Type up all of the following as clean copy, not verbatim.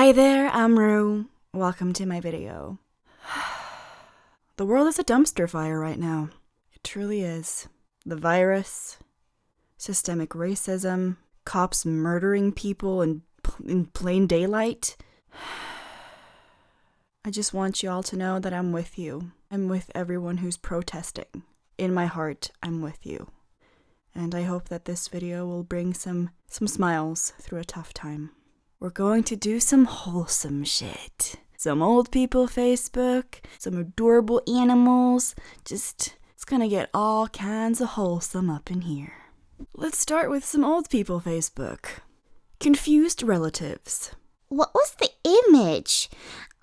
Hi there, I'm Roux. Welcome to my video. The world is a dumpster fire right now. It truly is. The virus, systemic racism, cops murdering people in plain daylight. I just want you all to know that I'm with you. I'm with everyone who's protesting. In my heart, I'm with you. And I hope that this video will bring some smiles through a tough time. We're going to do some wholesome shit. Some old people Facebook, some adorable animals. It's gonna get all kinds of wholesome up in here. Let's start with some old people Facebook. Confused relatives. What was the image?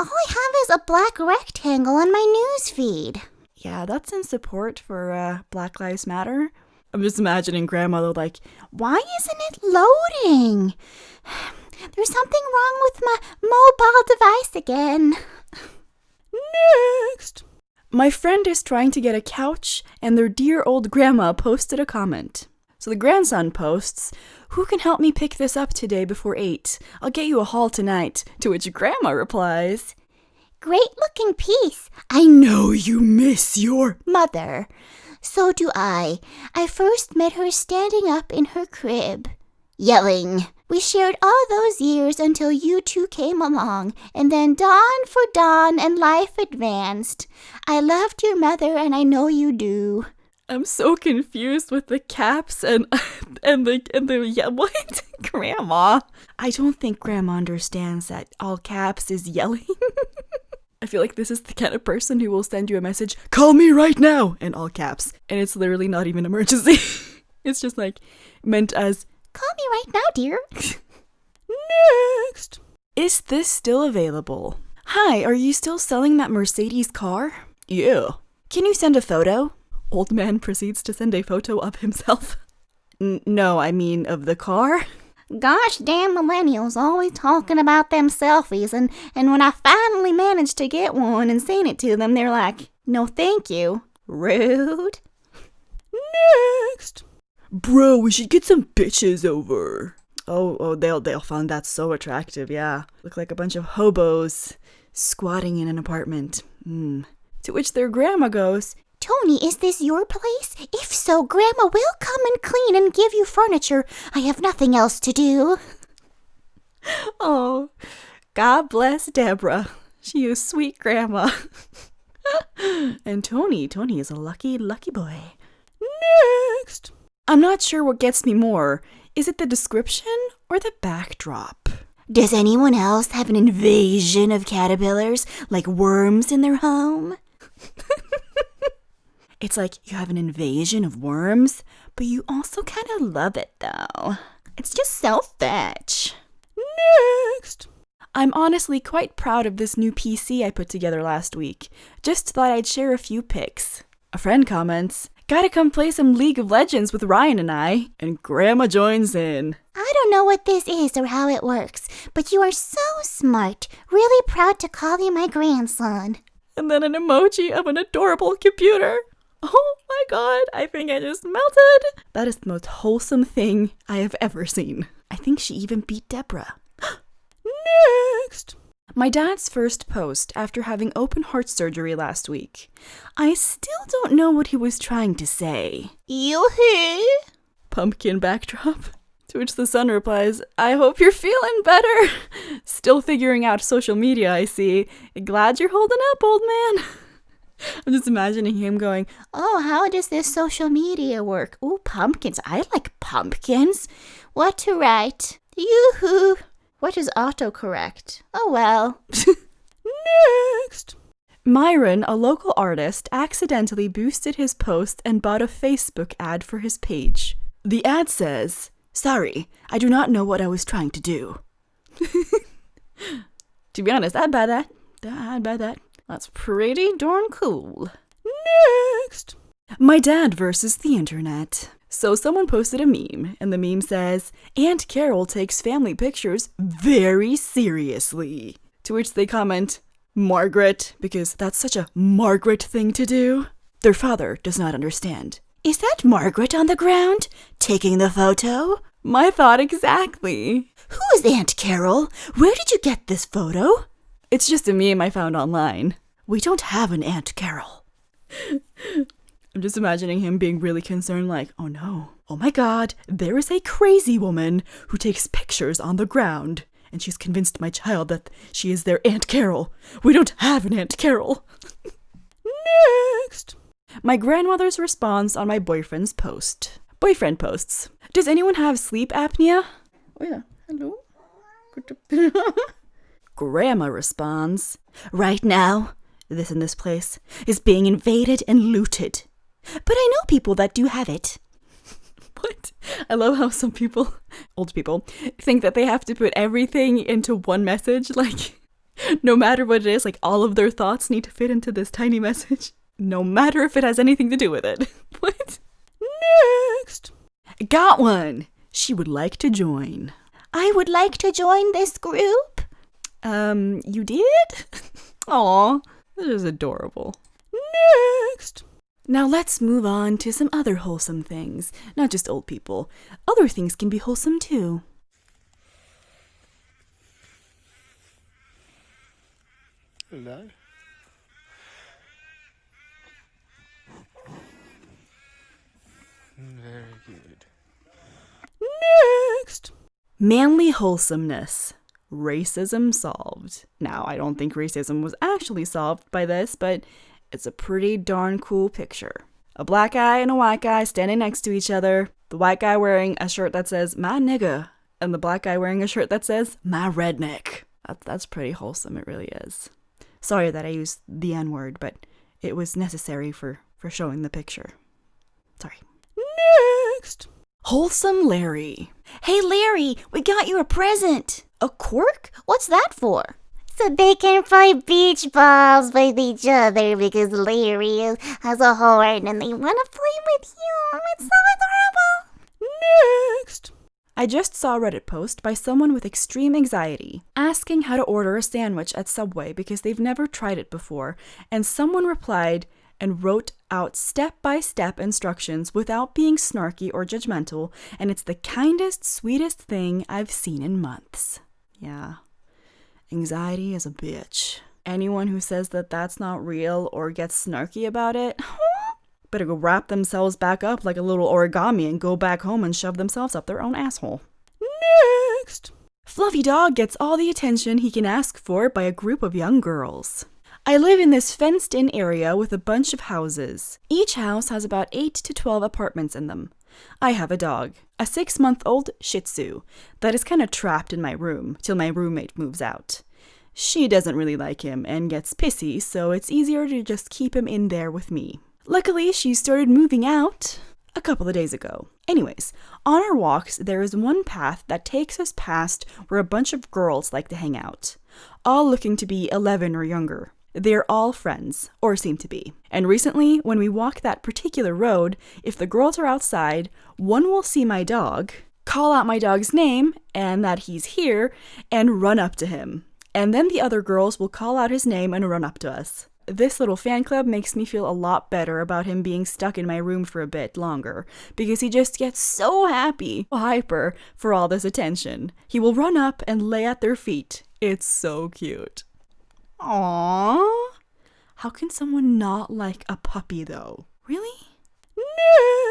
All I have is a black rectangle on my news feed. Yeah, that's in support for Black Lives Matter. I'm just imagining grandmother like, why isn't it loading? There's something wrong with my mobile device again. Next. My friend is trying to get a couch and their dear old grandma posted a comment. So the grandson posts, "Who can help me pick this up today before 8? I'll get you a haul tonight." To which grandma replies, "Great looking piece. I know you miss your mother. So do I. I first met her standing up in her crib, yelling. We shared all those years until you two came along, and then dawn for dawn and life advanced. I loved your mother and I know you do." I'm so confused with the caps and the yeah, what? Grandma. I don't think grandma understands that all caps is yelling. I feel like this is the kind of person who will send you a message, "Call me right now," in all caps. And it's literally not even an emergency. It's just like meant as, "Call me right now, dear." Next. Is this still available? Hi, are you still selling that Mercedes car? Yeah. Can you send a photo? Old man proceeds to send a photo of himself. No, I mean of the car. Gosh damn millennials always talking about them selfies, and when I finally managed to get one and send it to them, they're like, "No thank you." Rude. Next. Bro, we should get some bitches over. Oh, they'll find that so attractive, yeah. Look like a bunch of hobos squatting in an apartment. To which their grandma goes, "Tony, is this your place? If so, Grandma will come and clean and give you furniture. I have nothing else to do." Oh, God bless Deborah. She is sweet grandma. And Tony is a lucky boy. Next. I'm not sure what gets me more. Is it the description or the backdrop? Does anyone else have an invasion of caterpillars like worms in their home? It's like you have an invasion of worms, but you also kind of love it though. It's just selfish. Next. I'm honestly quite proud of this new PC I put together last week. Just thought I'd share a few pics. A friend comments, "Gotta come play some League of Legends with Ryan and I." And grandma joins in. "I don't know what this is or how it works, but you are so smart. Really proud to call you my grandson." And then an emoji of an adorable computer. Oh my god, I think I just melted. That is the most wholesome thing I have ever seen. I think she even beat Deborah. Next. My dad's first post after having open heart surgery last week. I still don't know what he was trying to say. Yoo-hoo! Pumpkin backdrop. To which the son replies, "I hope you're feeling better." Still figuring out social media, I see. Glad you're holding up, old man. I'm just imagining him going, "Oh, how does this social media work? Ooh, pumpkins. I like pumpkins. What to write? Yoo-hoo. What is autocorrect? Oh well." Next. Myron, a local artist, accidentally boosted his post and bought a Facebook ad for his page. The ad says, "Sorry, I do not know what I was trying to do." To be honest, I'd buy that. That's pretty darn cool. Next. My dad versus the internet. So someone posted a meme, and the meme says, "Aunt Carol takes family pictures very seriously." To which they comment, "Margaret," because that's such a Margaret thing to do. Their father does not understand. "Is that Margaret on the ground, taking the photo?" My thought exactly. Who is Aunt Carol? Where did you get this photo? It's just a meme I found online. We don't have an Aunt Carol. I'm just imagining him being really concerned, like, oh no. Oh my god, there is a crazy woman who takes pictures on the ground, and she's convinced my child that she is their Aunt Carol. We don't have an Aunt Carol. Next. My grandmother's response on my boyfriend's post. Boyfriend posts. Does anyone have sleep apnea? Oh yeah, hello. Grandma responds. Right now, this place is being invaded and looted. But I know people that do have it. What? I love how some people, old people, think that they have to put everything into one message. Like, no matter what it is, like all of their thoughts need to fit into this tiny message. No matter if it has anything to do with it. What? Next. Got one. She would like to join. I would like to join this group. You did? Aw, that is adorable. Next. Now let's move on to some other wholesome things. Not just old people. Other things can be wholesome too. Hello. Very good. Next. Manly wholesomeness. Racism solved. Now, I don't think racism was actually solved by this, but it's a pretty darn cool picture. A black guy and a white guy standing next to each other. The white guy wearing a shirt that says, my nigga. And the black guy wearing a shirt that says, my redneck. That's pretty wholesome, it really is. Sorry that I used the N-word, but it was necessary for showing the picture. Sorry. Next. Wholesome Larry. Hey Larry, we got you a present. A cork? What's that for? So they can play beach balls with each other because Larry has a heart and they want to play with you. It's so adorable. Next. I just saw a Reddit post by someone with extreme anxiety asking how to order a sandwich at Subway because they've never tried it before, and someone replied and wrote out step-by-step instructions without being snarky or judgmental, and it's the kindest, sweetest thing I've seen in months. Yeah. Anxiety is a bitch. Anyone who says that that's not real or gets snarky about it, better go wrap themselves back up like a little origami and go back home and shove themselves up their own asshole. Next! Fluffy Dog gets all the attention he can ask for by a group of young girls. I live in this fenced-in area with a bunch of houses. Each house has about 8 to 12 apartments in them. I have a dog, a 6-month-old Shih Tzu, that is kind of trapped in my room till my roommate moves out. She doesn't really like him and gets pissy, so it's easier to just keep him in there with me. Luckily, she started moving out a couple of days ago. Anyways, on our walks, there is one path that takes us past where a bunch of girls like to hang out, all looking to be 11 or younger. They're all friends, or seem to be. And recently, when we walk that particular road, if the girls are outside, one will see my dog, call out my dog's name, and that he's here, and run up to him. And then the other girls will call out his name and run up to us. This little fan club makes me feel a lot better about him being stuck in my room for a bit longer, because he just gets so happy, hyper, for all this attention. He will run up and lay at their feet. It's so cute. Aww. How can someone not like a puppy, though? Really?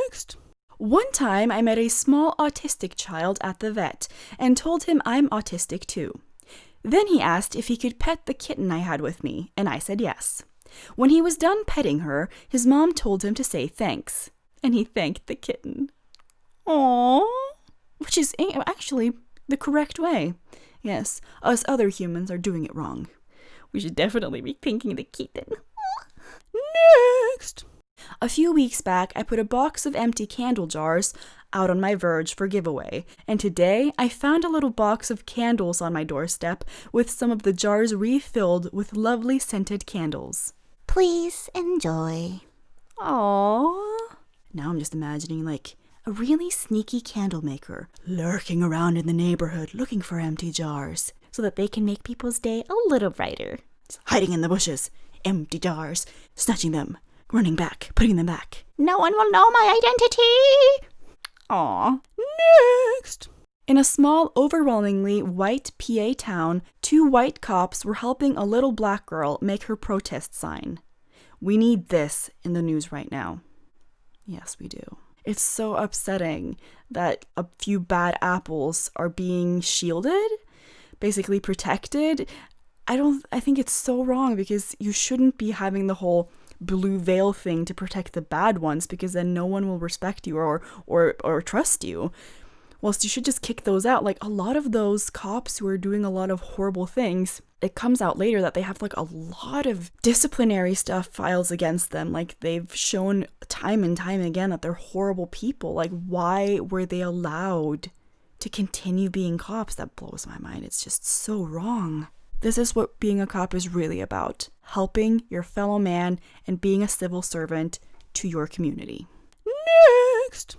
Next! One time I met a small autistic child at the vet and told him I'm autistic too. Then he asked if he could pet the kitten I had with me, and I said yes. When he was done petting her, his mom told him to say thanks, and he thanked the kitten. Aww. Which is actually the correct way. Yes, us other humans are doing it wrong. We should definitely be thanking the kitten. Next! A few weeks back, I put a box of empty candle jars out on my verge for giveaway, and today I found a little box of candles on my doorstep with some of the jars refilled with lovely scented candles. Please enjoy. Aww. Now I'm just imagining like a really sneaky candle maker lurking around in the neighborhood looking for empty jars so that they can make people's day a little brighter. Just hiding in the bushes, empty jars, snatching them, running back, putting them back. No one will know my identity. Aw. Next! In a small, overwhelmingly white PA town, 2 white cops were helping a little black girl make her protest sign. We need this in the news right now. Yes, we do. It's so upsetting that a few bad apples are being shielded, basically protected. I think it's so wrong, because you shouldn't be having the whole blue veil thing to protect the bad ones, because then no one will respect you or trust you. Whilst you should just kick those out. Like, a lot of those cops who are doing a lot of horrible things, it comes out later that they have like a lot of disciplinary stuff files against them. Like, they've shown time and time again that they're horrible people. Like, why were they allowed to continue being cops? That blows my mind. It's just so wrong. This is what being a cop is really about. Helping your fellow man and being a civil servant to your community. Next!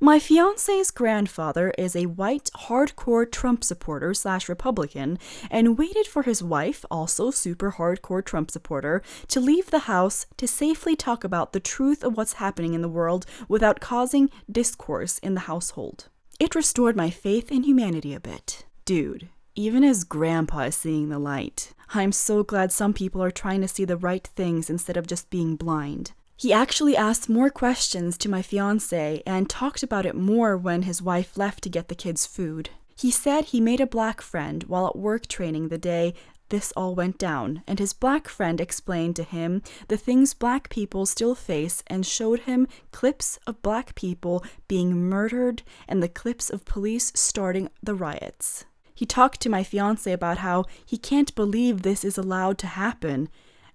My fiance's grandfather is a white, hardcore Trump supporter / Republican, and waited for his wife, also super hardcore Trump supporter, to leave the house to safely talk about the truth of what's happening in the world without causing discourse in the household. It restored my faith in humanity a bit. Dude, even his grandpa is seeing the light. I'm so glad some people are trying to see the right things instead of just being blind. He actually asked more questions to my fiancé and talked about it more when his wife left to get the kids food. He said he made a black friend while at work training the day this all went down, and his black friend explained to him the things black people still face and showed him clips of black people being murdered and the clips of police starting the riots. He talked to my fiancé about how he can't believe this is allowed to happen,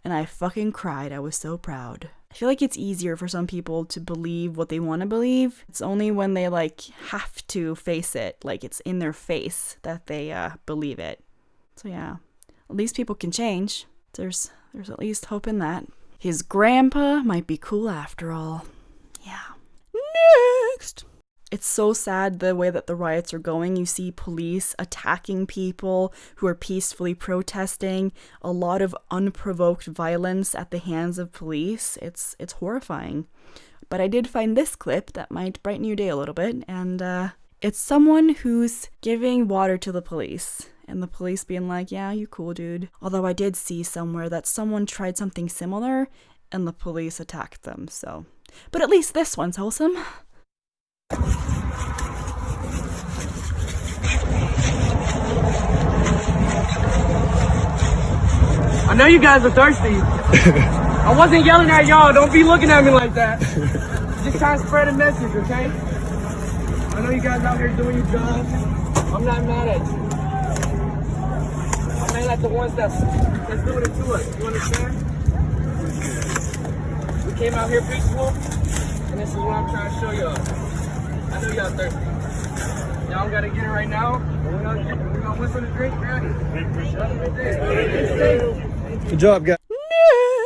and I fucking cried. I was so proud. I feel like it's easier for some people to believe what they want to believe. It's only when they have to face it, like it's in their face, that they believe it. So yeah, at least people can change. There's at least hope in that. His grandpa might be cool after all. Yeah. Next! It's so sad the way that the riots are going. You see police attacking people who are peacefully protesting. A lot of unprovoked violence at the hands of police. It's horrifying. But I did find this clip that might brighten your day a little bit. And it's someone who's giving water to the police. And the police being like, yeah, you cool, dude. Although I did see somewhere that someone tried something similar and the police attacked them. So, but at least this one's wholesome. I know you guys are thirsty. I wasn't yelling at y'all. Don't be looking at me like that. Just trying to spread a message, okay? I know you guys out here doing your job. I'm not mad at you. I'm mad at the ones that's doing it to us. You understand? We came out here peaceful, and this is what I'm trying to show y'all. I know y'all thirsty. Y'all gotta get it right now. We're gonna whistle the drink, man. Good job, guys.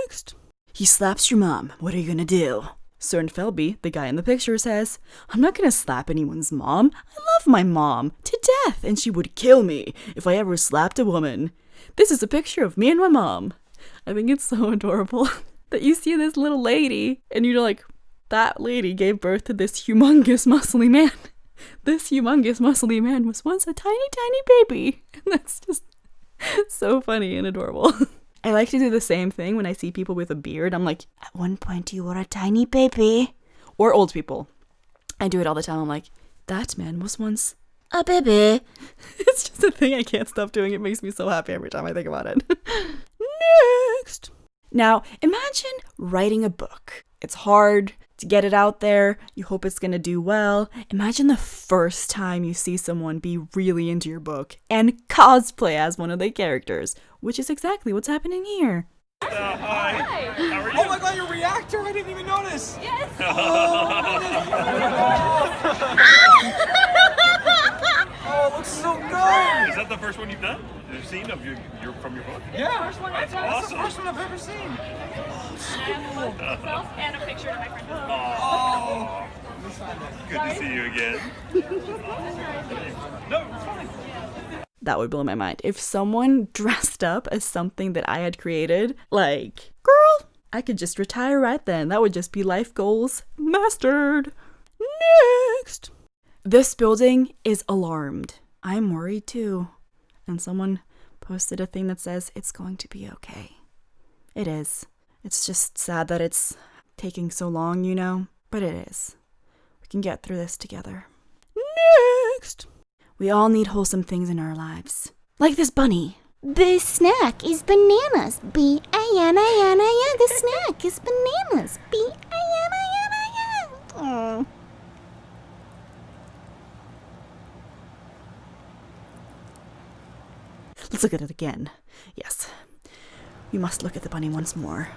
Next! He slaps your mom. What are you gonna do? Cern Felby, the guy in the picture, says, I'm not gonna slap anyone's mom. I love my mom to death, and she would kill me if I ever slapped a woman. This is a picture of me and my mom. I think it's so adorable that you see this little lady, and you're like, that lady gave birth to this humongous muscly man. This humongous muscly man was once a tiny, tiny baby. And that's just so funny and adorable. I like to do the same thing when I see people with a beard. I'm like, at one point you were a tiny baby. Or old people. I do it all the time. I'm like, that man was once a baby. It's just a thing I can't stop doing. It makes me so happy every time I think about it. Next! Now, imagine writing a book. It's hard to get it out there. You hope it's going to do well. Imagine the first time you see someone be really into your book and cosplay as one of the characters, which is exactly what's happening here. Hi. How are you? Oh my god, your reactor! I didn't even notice! Yes. Oh, it looks so good! Is that the first one you've done? You've seen of your from your book? Yeah, first one. That's That's awesome. the first one I've ever seen. And a picture to my friend. Oh. Good to see you again. No, it's fine. That would blow my mind. If someone dressed up as something that I had created, like, girl, I could just retire right then. That would just be life goals mastered. Next! This building is alarmed. I'm worried too. And someone posted a thing that says it's going to be okay. It is. It's just sad that it's taking so long, you know? But it is. We can get through this together. Next! We all need wholesome things in our lives. Like this bunny. The snack is bananas. B-A-N-A-N-A-N. The snack is bananas. B-A-N-A-N-A-N. Let's look at it again. Yes. We must look at the bunny once more.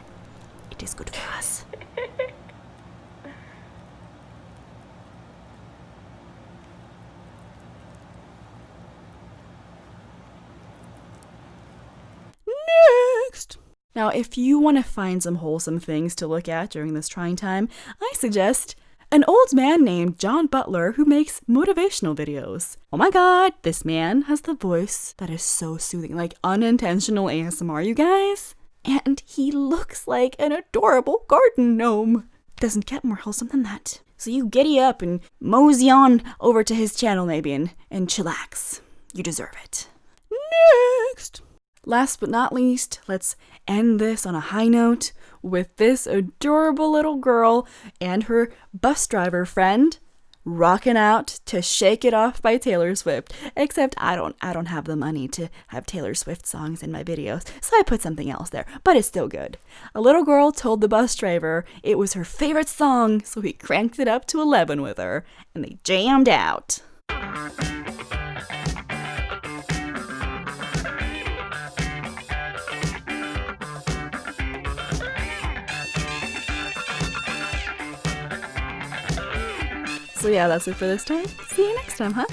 It is good for us. Next! Now, if you want to find some wholesome things to look at during this trying time, I suggest an old man named John Butler who makes motivational videos. Oh my god, this man has the voice that is so soothing, like unintentional ASMR, you guys. And he looks like an adorable garden gnome. Doesn't get more wholesome than that. So you giddy up and mosey on over to his channel maybe and chillax. You deserve it. Next! Last but not least, let's end this on a high note with this adorable little girl and her bus driver friend rocking out to Shake It Off by Taylor Swift. Except I don't have the money to have Taylor Swift songs in my videos, so I put something else there, but it's still good. A little girl told the bus driver it was her favorite song, so he cranked it up to 11 with her, and they jammed out. So yeah, that's it for this time. See you next time, huh?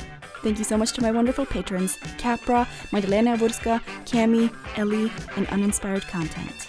Thank you so much to my wonderful patrons, Capra, Magdalena Wurska, Cami, Ellie, and Uninspired Content.